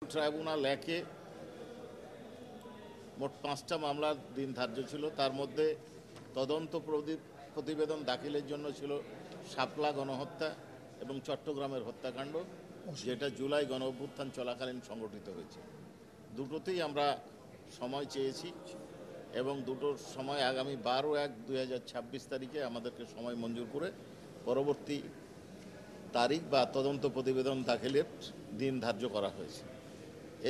Tribunal একে মোট 5টা মামলার দিন ধার্য ছিল। তার মধ্যে তদন্ত প্রতিবেদন দাখিলের জন্য ছিল শাপলা গণহত্যা এবং চট্টগ্রামের হত্যাকাণ্ড, যেটা জুলাই গণ অভ্যুত্থান চলাকালীন সংগঠিত হয়েছে। দুটোতেই আমরা সময় চেয়েছি এবং দুটোর সময় আগামী 12/1/2026 তারিখে আমাদেরকে সময় মঞ্জুর করে পরবর্তী তারিখ বা তদন্ত প্রতিবেদন দাখিলের দিন ধার্য করা হয়েছে।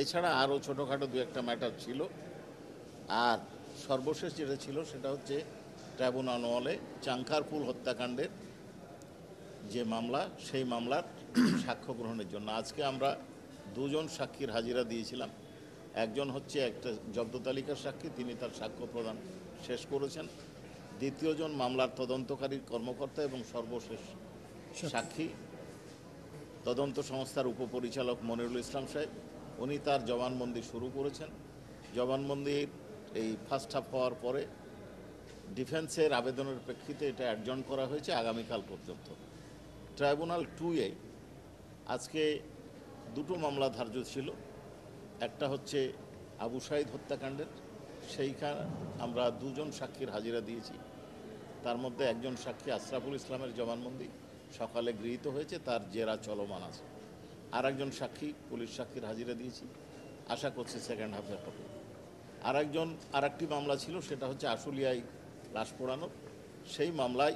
এছাড়া আরও ছোটোখাটো দু একটা ম্যাটার ছিল। আর সর্বশেষ যেটা ছিল সেটা হচ্ছে ট্রাইব্যুনাল হলে চাঙ্কারপুল হত্যাকাণ্ডের যে মামলা, সেই মামলার সাক্ষ্য গ্রহণের জন্য আজকে আমরা দুজন সাক্ষীর হাজিরা দিয়েছিলাম। একজন হচ্ছে একটা জব্দ তালিকার সাক্ষী, তিনি তার সাক্ষ্য প্রদান শেষ করেছেন। দ্বিতীয়জন মামলার তদন্তকারী কর্মকর্তা এবং সর্বশেষ সাক্ষী তদন্ত সংস্থার উপপরিচালক মনিরুল ইসলাম সাহেব, উনি তার জবানবন্দি শুরু করেছেন। জবানবন্দির এই ফার্স্ট হাফ হওয়ার পরে ডিফেন্সের আবেদনের প্রেক্ষিতে এটা অ্যাডজর্ন করা হয়েছে আগামীকাল পর্যন্ত। ট্রাইব্যুনাল 2-এ আজকে দুটো মামলা ধার্য ছিল। একটা হচ্ছে আবু সাঈদ হত্যাকাণ্ডের, সেইখানে আমরা দুজন সাক্ষীর হাজিরা দিয়েছি। তার মধ্যে একজন সাক্ষী আশরাফুল ইসলামের জবানবন্দি সকালে গৃহীত হয়েছে, তার জেরা চলমান আছে। আর একজন সাক্ষী পুলিশ সাক্ষীর হাজিরা দিয়েছি, আশা করছি সেকেন্ড হাফে হবে। আরেকটি মামলা ছিল, সেটা হচ্ছে আশুলিয়ায় লাশ পোড়ানোর। সেই মামলায়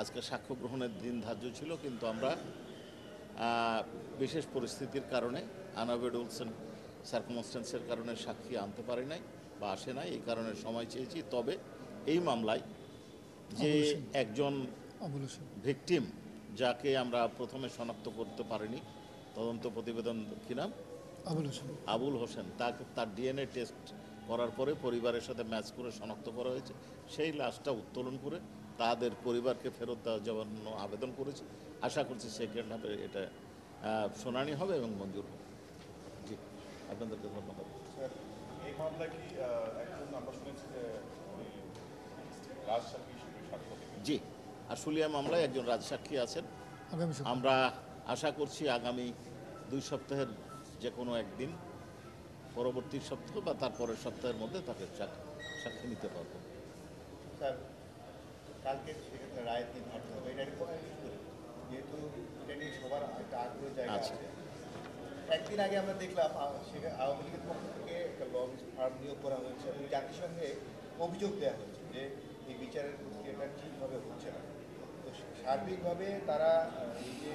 আজকে সাক্ষ্য গ্রহণের দিন ধার্য ছিল, কিন্তু আমরা বিশেষ পরিস্থিতির কারণে আনঅ্যাভয়েডেবল সার্কামস্ট্যান্সের কারণে সাক্ষী আনতে পারি নাই বা আসে নাই, এই কারণে সময় চেয়েছি। তবে এই মামলায় যে একজন ভিকটিম, যাকে আমরা প্রথমে শনাক্ত করতে পারিনি, তদন্ত প্রতিবেদন কি নাম, আবুল হোসেন, তার ডিএনএ টেস্ট করার পরে পরিবারের সাথে ম্যাচ করে শনাক্ত করা হয়েছে। সেই লাশটা উত্তোলন করে তাদের পরিবারকে ফেরত দেওয়ার জন্য আবেদন করেছি। আশা করছি সেকেন্ড হাফে এটা শুনানি হবে এবং মঞ্জুর হবে। জি, আপনাদেরকে ধন্যবাদ। এই মামলা কি একজন আমরা শুনেছি যে রাজসাক্ষী হিসেবে সাক্ষ্য দেবেন? জি, আশুলিয়া মামলায় একজন রাজসাক্ষী আছেন। আমরা আশা করছি আগামী 2 সপ্তাহের যে কোনো একদিন, পরবর্তী সপ্তাহ বা তারপরের সপ্তাহের মধ্যে তাকে সাক্ষী নিতে পারবো। স্যার, কালকে সেক্ষেত্রে রায় দিন ধার্য হবে, এটা যেহেতু এটা নিয়ে সবার একটা আগ্রহ জায়গা আছে। একদিন আগে আমরা দেখলাম আওয়ামী লীগের পক্ষ থেকে একটা লবিস্ট ফার্ম নিয়োগ করা হয়েছে এবং জাতিসংঘে অভিযোগ দেওয়া হয়েছে যে এই বিচারের প্রক্রিয়াটা ঠিকভাবে হচ্ছে না। তো সার্বিকভাবে তারা এই যে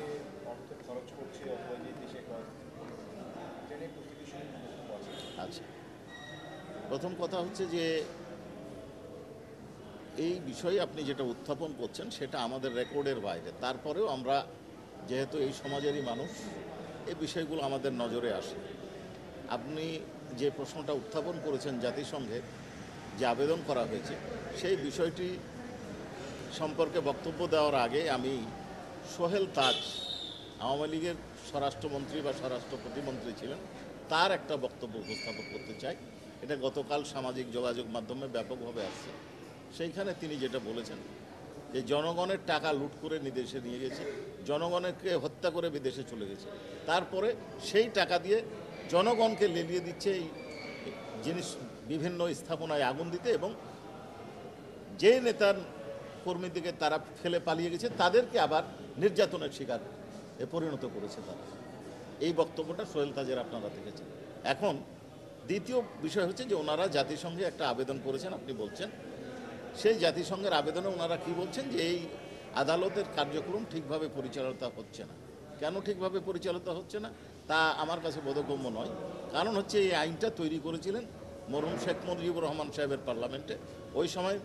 অর্থ খরচ করছে অথবা যে দেশে এটা নিয়ে প্রস্তুতি শুরু করছে। আচ্ছা, প্রথম কথা হচ্ছে যে এই বিষয়ে আপনি যেটা উত্থাপন করছেন সেটা আমাদের রেকর্ডের বাইরে। তারপরেও আমরা যেহেতু এই সমাজেরই মানুষ, এই বিষয়গুলো আমাদের নজরে আসে। আপনি যে প্রশ্নটা উত্থাপন করেছেন জাতিসংঘে যে আবেদন করা হয়েছে, সেই বিষয়টি সম্পর্কে বক্তব্য দেওয়ার আগে আমি সোহেল তাজ, আওয়ামী লীগের স্বরাষ্ট্রমন্ত্রী বা স্বরাষ্ট্র প্রতিমন্ত্রী ছিলেন, তার একটা বক্তব্য উপস্থাপন করতে চাই। এটা গতকাল সামাজিক যোগাযোগ মাধ্যমে ব্যাপকভাবে আসছে। সেইখানে তিনি যেটা বলেছেন যে জনগণের টাকা লুট করে বিদেশে নিয়ে গেছে, জনগণকে হত্যা করে বিদেশে চলে গেছে, তারপরে সেই টাকা দিয়ে জনগণকে লেলিয়ে দিচ্ছে এই জিনিস, বিভিন্ন স্থাপনায় আগুন দিতে, এবং যে নেতার কর্মীদেরকে তারা ফেলে পালিয়ে গেছে তাদেরকে আবার নির্যাতনের শিকার পরিণত করেছে তারা। এই বক্তব্যটা সোহেল তাজের আপনারা দেখেছেন। এখন দ্বিতীয় বিষয় হচ্ছে যে ওনারা জাতিসংঘে একটা আবেদন করেছেন, আপনি বলছেন সেই জাতিসংঘের আবেদনে ওনারা কি বলছেন যে এই আদালতের কার্যক্রম ঠিকভাবে পরিচালিত হচ্ছে না। কেন ঠিকভাবে পরিচালিত হচ্ছে না তা আমার কাছে বোধগম্য নয়। কারণ হচ্ছে এই আইনটা তৈরি করেছিলেন মরহুম শেখ মুজিবুর রহমান সাহেবের পার্লামেন্টে। ওই সময়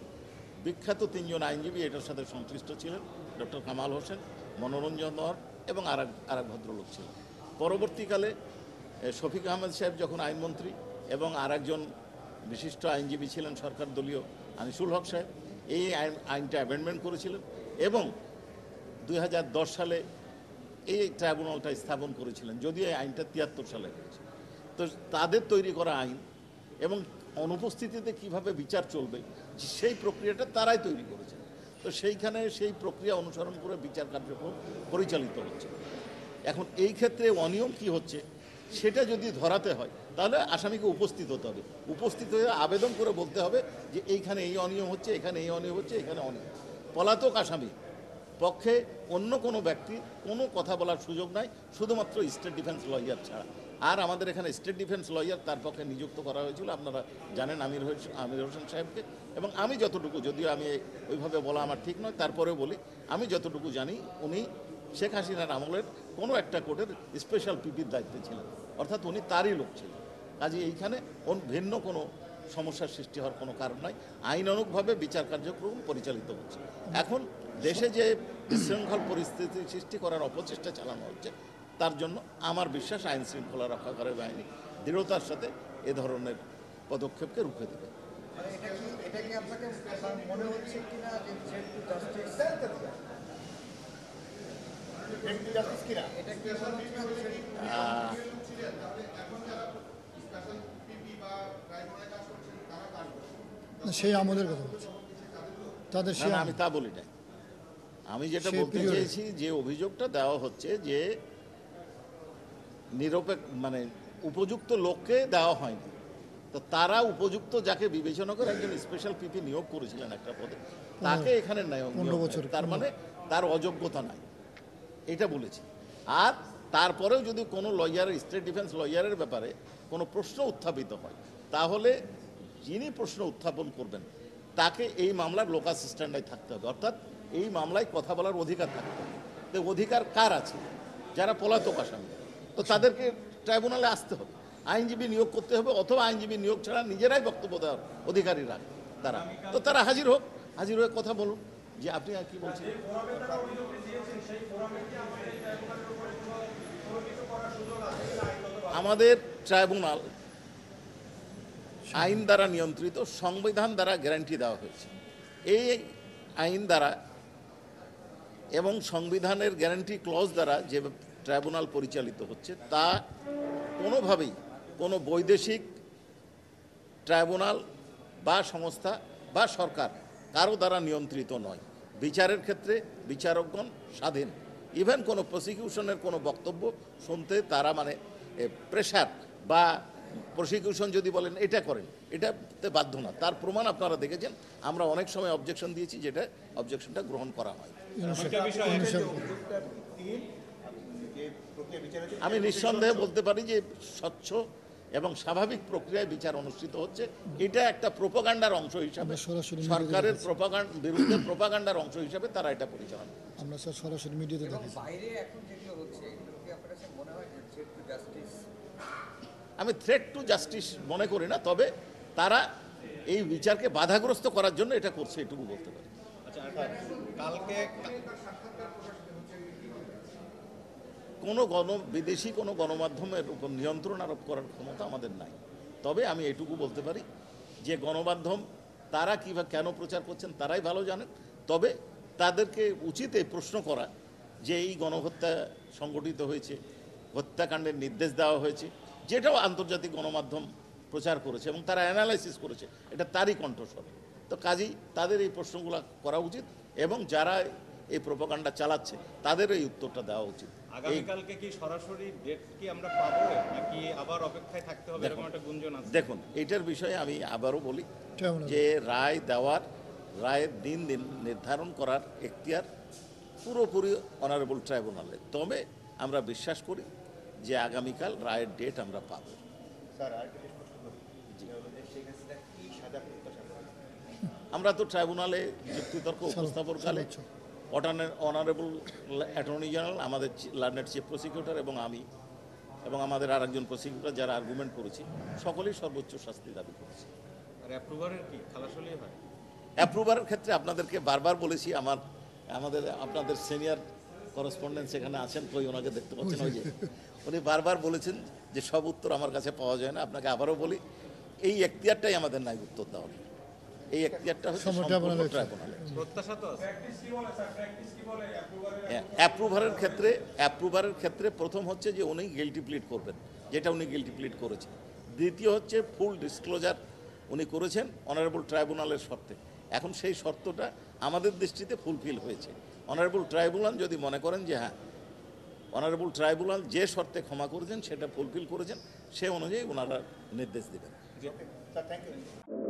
বিখ্যাত 3 জন আইনজীবী এটার সাথে সংশ্লিষ্ট ছিলেন, ডক্টর কামাল হোসেন, মনোরঞ্জন ধর এবং আরেক ভদ্রলোক ছিলেন। পরবর্তীকালে শফিক আহমেদ সাহেব যখন আইনমন্ত্রী এবং আরেকজন বিশিষ্ট আইনজীবী ছিলেন সরকার দলীয় আনিসুল হক সাহেব, এই আইনটা অ্যামেন্ডমেন্ট করেছিলেন এবং 2010 সালে এই ট্রাইব্যুনালটা স্থাপন করেছিলেন, যদিও এই আইনটা 73 সালে হয়েছে। তো তাদের তৈরি করা আইন এবং অনুপস্থিতিতে কিভাবে বিচার চলবে সেই প্রক্রিয়াটা তারাই তৈরি করেছে। তো সেইখানে সেই প্রক্রিয়া অনুসরণ করে বিচার কার্যক্রম পরিচালিত হচ্ছে। এখন এই ক্ষেত্রে অনিয়ম কি হচ্ছে সেটা যদি ধরাতে হয় তাহলে আসামিকে উপস্থিত হতে হবে, উপস্থিত হয়ে আবেদন করে বলতে হবে যে এইখানে এই অনিয়ম হচ্ছে, এখানে এই অনিয়ম হচ্ছে, এখানে অনিয়ম। পলাতক আসামি পক্ষে অন্য কোনো ব্যক্তি কোনো কথা বলার সুযোগ নাই, শুধুমাত্র স্টেট ডিফেন্স লয়ার ছাড়া। আর আমাদের এখানে স্টেট ডিফেন্স লয়ার তার পক্ষে নিযুক্ত করা হয়েছিল, আপনারা জানেন, আমির হোসেন সাহেবকে। এবং আমি যতটুকু, যদিও আমি ওইভাবে বলা আমার ঠিক নয়, তারপরেও বলি, আমি যতটুকু জানি উনি শেখ হাসিনার আমলের কোনো একটা কোর্টের স্পেশাল পিপির দায়িত্বে ছিলেন, অর্থাৎ উনি তারই লোক ছিলেন। কাজে এইখানে ভিন্ন কোনো সমস্যার সৃষ্টি হওয়ার কোনো কারণ নাই, আইনানুগভাবে বিচার কার্যক্রম পরিচালিত হচ্ছে। এখন দেশে যে বিশৃঙ্খল পরিস্থিতি সৃষ্টি করার অপচেষ্টা চালানো হচ্ছে, তার জন্য আমার বিশ্বাস আইন শৃঙ্খলা রক্ষাকারী বাহিনী দৃঢ়তার সাথে এ ধরনের পদক্ষেপকে রুখে দেবে। মানে এটা কি আপনাকে মনে হচ্ছে কিনা যে জাস্টিস কিনা এটা কি মনে হচ্ছে না আহ, না, সেই আমলের কথা বলছি, তাদের না সেই না, আমি তা বলি নাই। আমি যেটা সেই বলতে period-এ। চেয়েছি, যে অভিযোগটা দেওয়া হচ্ছে যে নিরপেক্ষ মানে উপযুক্ত লোককে দেওয়া হয়নি, তো তারা উপযুক্ত যাকে বিবেচনা করে একজন স্পেশাল পিপি নিয়োগ করেছিলেন একটা পদে, তাকে এখানে নিয়োগ 15 বছর, তার মানে তার অযোগ্যতা নাই, এটা বলেছি। আর তারপরেও যদি কোনো লয়ারের, স্টেট ডিফেন্স লয়ারের ব্যাপারে কোনো প্রশ্ন উত্থাপিত হয়, তাহলে যিনি প্রশ্ন উত্থাপন করবেন তাকে এই মামলার লোকাস স্ট্যান্ডার্ডে থাকতে হবে, অর্থাৎ এই মামলায় কথা বলার অধিকার থাকতে হবে। তো অধিকার কার আছে? যারা পলাতক আসামি, তো তাদেরকে ট্রাইব্যুনালে আসতে হবে, আইনজীবী নিয়োগ করতে হবে, অথবা আইনজীবী নিয়োগ ছাড়া নিজেরাই বক্তব্য দেওয়ার অধিকারী রাখে তারা। তো তারা হাজির হোক, হাজির হয়ে কথা বলুন যে আপনি আর কি বলছেন। আমাদের ট্রাইব্যুনাল আইন দ্বারা নিয়ন্ত্রিত, সংবিধান দ্বারা গ্যারান্টি দেওয়া হয়েছে। এই আইন দ্বারা এবং সংবিধানের গ্যারান্টি ক্লজ দ্বারা যে ট্রাইব্যুনাল পরিচালিত হচ্ছে, তা কোনোভাবেই কোনো বৈদেশিক ট্রাইব্যুনাল বা সংস্থা বা সরকার কারো দ্বারা নিয়ন্ত্রিত নয়। বিচারের ক্ষেত্রে বিচারকগণ স্বাধীন। ইভেন কোনো প্রসিকিউশনের কোনো বক্তব্য শুনতে তারা মানে প্রেশার বা প্রসিকিউশন যদি বলেন এটা করেন, এটাতে বাধ্য না। তার প্রমাণ আপনারা দেখেছেন, আমরা অনেক সময় অবজেকশন দিয়েছি, যেটা অবজেকশনটা গ্রহণ করা হয়। আমি নিঃসন্দেহে বলতে পারি যে স্বচ্ছ এবং স্বাভাবিক প্রক্রিয়ায় বিচার অনুষ্ঠিত হচ্ছে। এটা একটা প্রোপাগান্ডার অংশ হিসাবে, আমরা সরাসরি সরকারের বিরুদ্ধে প্রোপাগান্ডার অংশ হিসাবে তারা এটা পরিচালনা করছে। আমরা স্যার সরাসরি মিডিয়াতে এবং দেখেছি। বাইরে এখন যেগুলো হচ্ছে এগুলো কি আপনার কাছে মনে হয় যে থ্রেট টু জাস্টিস? আমি থ্রেট টু জাস্টিস মনে করি না, তবে তারা এই বিচারকে বাধাগ্রস্ত করার জন্য এটা করছে, এটুকু বলতে পারি। কালকে কোনো বিদেশি কোনো গণমাধ্যমের উপর নিয়ন্ত্রণ আরোপ করার ক্ষমতা আমাদের নাই। তবে আমি এটুকু বলতে পারি যে গণমাধ্যম তারা কীভাবে কেন প্রচার করছেন তারাই ভালো জানেন। তবে তাদেরকে উচিত এই প্রশ্ন করা যে এই গণহত্যা সংগঠিত হয়েছে, হত্যাকাণ্ডের নির্দেশ দেওয়া হয়েছে, যেটাও আন্তর্জাতিক গণমাধ্যম প্রচার করেছে এবং তারা অ্যানালাইসিস করেছে, এটা তারই কণ্ঠস্বর। তো কাজেই তাদের এই প্রশ্নগুলো করা উচিত এবং যারা এই প্রোপাগান্ডা চালাচ্ছে তাদের এই উত্তরটা দেওয়া উচিত। আগামীকালকে কি সরাসরি ডেট কি আমরা পাবো, নাকি আবার অপেক্ষায় থাকতে হবে, এরকম একটা গুঞ্জন আছে? দেখুন, এইটার বিষয়ে আমি আবারও বলি ট্রাইব্যুনাল। যে রায়ের দিন নির্ধারণ করার এখতিয়ার পুরোপুরি অনারেবল ট্রাইব্যুনালে। তবে আমরা বিশ্বাস করি যে আগামীকাল রায়ের ডেট আমরা পাব। স্যার আরেকটা প্রশ্ন করি, যেটা হলো যে শেখ হাসিনা কি সাজা প্রত্যাশা করেন? আমরা তো ট্রাইব্যুনালে যুক্তিতর্ক উপস্থাপনকালে সর্বোচ্চ। অনারেবল অ্যাটর্নি জেনারেল, আমাদের লার্নেড চিফ প্রসিকিউটর এবং আমি এবং আমাদের আরেকজন প্রসিকিউটর যারা আর্গুমেন্ট করেছি, সকলেই সর্বোচ্চ শাস্তি দাবি করেছি। আর অ্যাপ্রুভারের কি খালাসলি হয়? অ্যাপ্রুভারের ক্ষেত্রে আপনাদেরকে বারবার বলেছি, আপনাদের সিনিয়র করেসপন্ডেন্ট সেখানে আছেন, কই ওনাকে দেখতে পাচ্ছেন, ওই যে উনি বারবার বলেছেন যে সব উত্তর আমার কাছে পাওয়া যায় না। আপনাকে আবারও বলি, এই এখতিয়ারটাই আমাদের নাই উত্তর দেওয়ার। এই এখতিয়ারটা হচ্ছে সময়টা আপনার সম্পূর্ণ আছে। ট্রাইব্যুনালে। প্রত্যাশা তো আছে। অ্যাপ্রুভারের ক্ষেত্রে প্রথম হচ্ছে যে উনি গিল্টি প্লিড করবেন, যেটা উনি গিল্টি প্লিড করেছেন। দ্বিতীয় হচ্ছে ফুল ডিসক্লোজার উনি করেছেন অনারেবল ট্রাইব্যুনালের শর্তে। এখন সেই শর্তটা আমাদের দৃষ্টিতে ফুলফিল হয়েছে। অনারেবল ট্রাইব্যুনাল যদি মনে করেন যে হ্যাঁ অনারেবল ট্রাইব্যুনাল যে শর্তে ক্ষমা করেছেন সেটা ফুলফিল করেছেন, সে অনুযায়ী ওনারা নির্দেশ দেবেন। Sir thank you